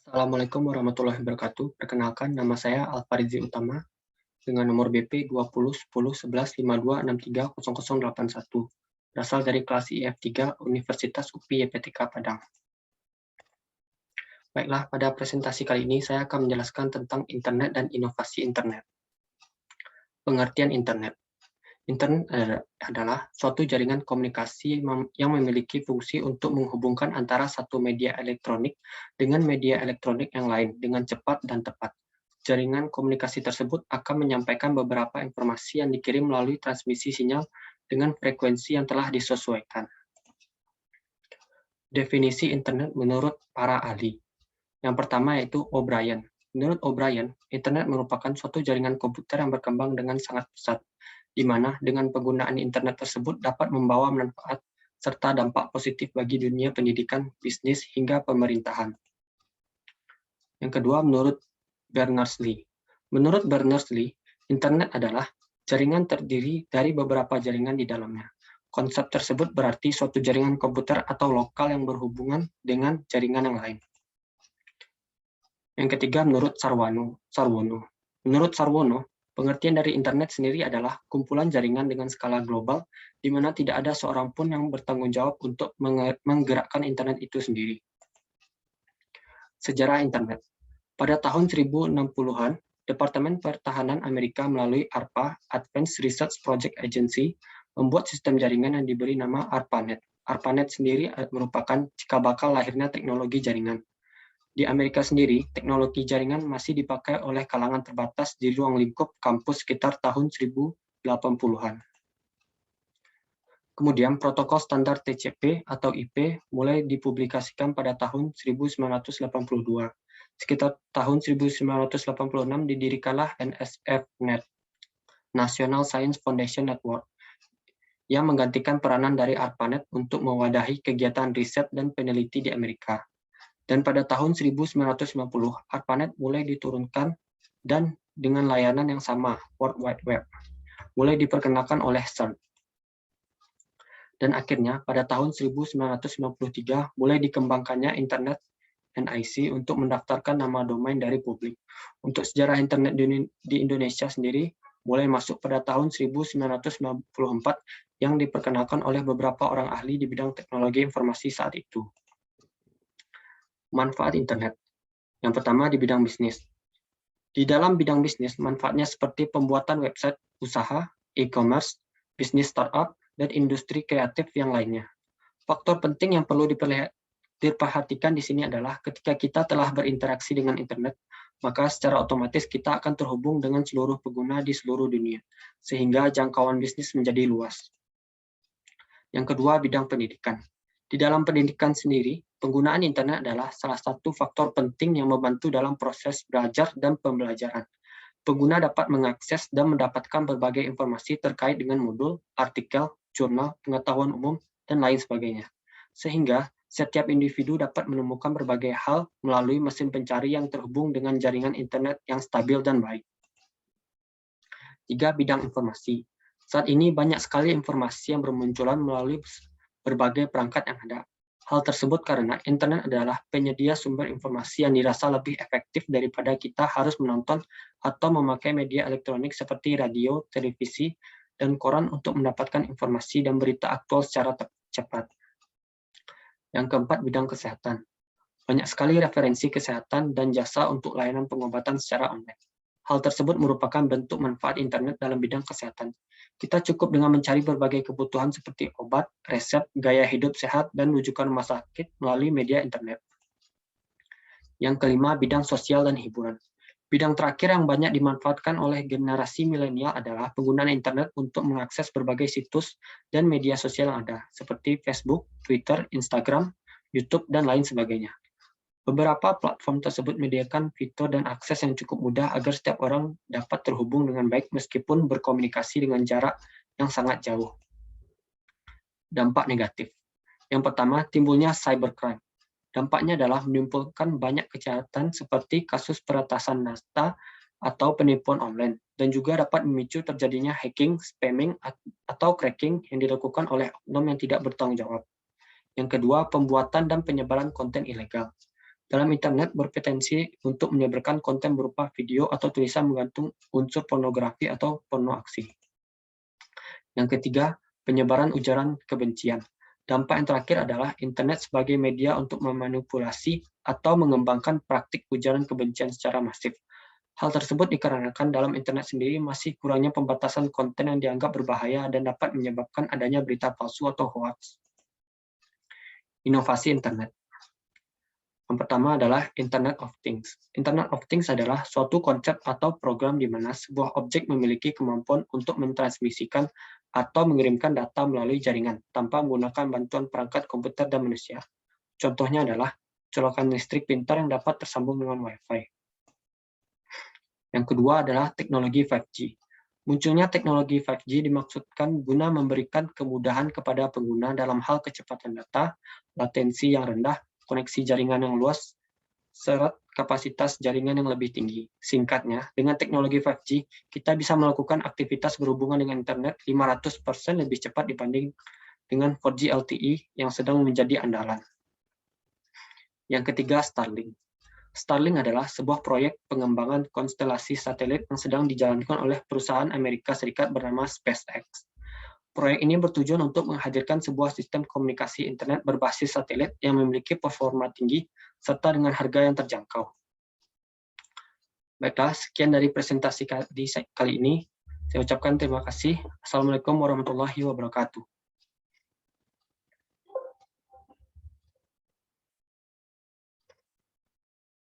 Assalamualaikum warahmatullahi wabarakatuh. Perkenalkan, nama saya Alfarizi Utama dengan nomor BP 20 10 11 52 63 0081. Berasal dari kelas IF3 Universitas UPI YPTK Padang. Baiklah, pada presentasi kali ini saya akan menjelaskan tentang internet dan inovasi internet. Pengertian internet. Internet adalah suatu jaringan komunikasi yang memiliki fungsi untuk menghubungkan antara satu media elektronik dengan media elektronik yang lain dengan cepat dan tepat. Jaringan komunikasi tersebut akan menyampaikan beberapa informasi yang dikirim melalui transmisi sinyal dengan frekuensi yang telah disesuaikan. Definisi internet menurut para ahli. Yang pertama yaitu O'Brien. Menurut O'Brien, internet merupakan suatu jaringan komputer yang berkembang dengan sangat pesat, di mana dengan penggunaan internet tersebut dapat membawa manfaat serta dampak positif bagi dunia pendidikan, bisnis, hingga pemerintahan. Yang kedua, menurut Berners-Lee. Menurut Berners-Lee, internet adalah jaringan terdiri dari beberapa jaringan di dalamnya. Konsep tersebut berarti suatu jaringan komputer atau lokal yang berhubungan dengan jaringan yang lain. Yang ketiga, menurut Sarwono. Menurut Sarwono, pengertian dari internet sendiri adalah kumpulan jaringan dengan skala global, di mana tidak ada seorang pun yang bertanggung jawab untuk menggerakkan internet itu sendiri. Sejarah internet. Pada tahun 1060-an, Departemen Pertahanan Amerika melalui ARPA, Advanced Research Project Agency, membuat sistem jaringan yang diberi nama ARPANET. ARPANET sendiri merupakan cikal bakal lahirnya teknologi jaringan. Di Amerika sendiri, teknologi jaringan masih dipakai oleh kalangan terbatas di ruang lingkup kampus sekitar tahun 1080-an. Kemudian, protokol standar TCP atau IP mulai dipublikasikan pada tahun 1982. Sekitar tahun 1986 didirikanlah NSF-Net, National Science Foundation Network, yang menggantikan peranan dari ARPANET untuk mewadahi kegiatan riset dan peneliti di Amerika. Dan pada tahun 1990, ARPANET mulai diturunkan dan dengan layanan yang sama, World Wide Web, mulai diperkenalkan oleh CERN. Dan akhirnya, pada tahun 1993, mulai dikembangkannya Internet NIC untuk mendaftarkan nama domain dari publik. Untuk sejarah internet di Indonesia sendiri, mulai masuk pada tahun 1994 yang diperkenalkan oleh beberapa orang ahli di bidang teknologi informasi saat itu. Manfaat internet. Yang pertama di bidang bisnis. Di dalam bidang bisnis, manfaatnya seperti pembuatan website usaha, e-commerce, bisnis startup, dan industri kreatif yang lainnya. Faktor penting yang perlu diperhatikan di sini adalah ketika kita telah berinteraksi dengan internet, maka secara otomatis kita akan terhubung dengan seluruh pengguna di seluruh dunia, sehingga jangkauan bisnis menjadi luas. Yang kedua, bidang pendidikan. Di dalam pendidikan sendiri, penggunaan internet adalah salah satu faktor penting yang membantu dalam proses belajar dan pembelajaran. Pengguna dapat mengakses dan mendapatkan berbagai informasi terkait dengan modul, artikel, jurnal, pengetahuan umum, dan lain sebagainya. Sehingga setiap individu dapat menemukan berbagai hal melalui mesin pencari yang terhubung dengan jaringan internet yang stabil dan baik. 3. Bidang informasi. Saat ini banyak sekali informasi yang bermunculan melalui berbagai perangkat yang ada. Hal tersebut karena internet adalah penyedia sumber informasi yang dirasa lebih efektif daripada kita harus menonton atau memakai media elektronik seperti radio, televisi, dan koran untuk mendapatkan informasi dan berita aktual secara cepat. Yang keempat, bidang kesehatan. Banyak sekali referensi kesehatan dan jasa untuk layanan pengobatan secara online. Hal tersebut merupakan bentuk manfaat internet dalam bidang kesehatan. Kita cukup dengan mencari berbagai kebutuhan seperti obat, resep, gaya hidup sehat, dan rujukan rumah sakit melalui media internet. Yang kelima, bidang sosial dan hiburan. Bidang terakhir yang banyak dimanfaatkan oleh generasi milenial adalah penggunaan internet untuk mengakses berbagai situs dan media sosial yang ada, seperti Facebook, Twitter, Instagram, YouTube, dan lain sebagainya. Beberapa platform tersebut menyediakan fitur dan akses yang cukup mudah agar setiap orang dapat terhubung dengan baik meskipun berkomunikasi dengan jarak yang sangat jauh. Dampak negatif. Yang pertama, timbulnya cybercrime. Dampaknya adalah menimbulkan banyak kejahatan seperti kasus peretasan data atau penipuan online, dan juga dapat memicu terjadinya hacking, spamming, atau cracking yang dilakukan oleh oknum yang tidak bertanggung jawab. Yang kedua, pembuatan dan penyebaran konten ilegal. dalam internet berpotensi untuk menyebarkan konten berupa video atau tulisan mengandung unsur pornografi atau porno aksi. Yang ketiga, penyebaran ujaran kebencian. Dampak yang terakhir adalah internet sebagai media untuk memanipulasi atau mengembangkan praktik ujaran kebencian secara masif. Hal tersebut dikarenakan dalam internet sendiri masih kurangnya pembatasan konten yang dianggap berbahaya dan dapat menyebabkan adanya berita palsu atau hoaks. Inovasi internet. Yang pertama adalah Internet of Things. Internet of Things adalah suatu konsep atau program di mana sebuah objek memiliki kemampuan untuk mentransmisikan atau mengirimkan data melalui jaringan tanpa menggunakan bantuan perangkat komputer dan manusia. Contohnya adalah colokan listrik pintar yang dapat tersambung dengan Wi-Fi. Yang kedua adalah teknologi 5G. Munculnya teknologi 5G dimaksudkan guna memberikan kemudahan kepada pengguna dalam hal kecepatan data, latensi yang rendah, koneksi jaringan yang luas, serta kapasitas jaringan yang lebih tinggi. Singkatnya, dengan teknologi 5G, kita bisa melakukan aktivitas berhubungan dengan internet 500% lebih cepat dibanding dengan 4G LTE yang sedang menjadi andalan. Yang ketiga, Starlink. Starlink adalah sebuah proyek pengembangan konstelasi satelit yang sedang dijalankan oleh perusahaan Amerika Serikat bernama SpaceX. Proyek ini bertujuan untuk menghadirkan sebuah sistem komunikasi internet berbasis satelit yang memiliki performa tinggi serta dengan harga yang terjangkau. Baiklah, sekian dari presentasi kali ini. Saya ucapkan terima kasih. Assalamualaikum warahmatullahi wabarakatuh.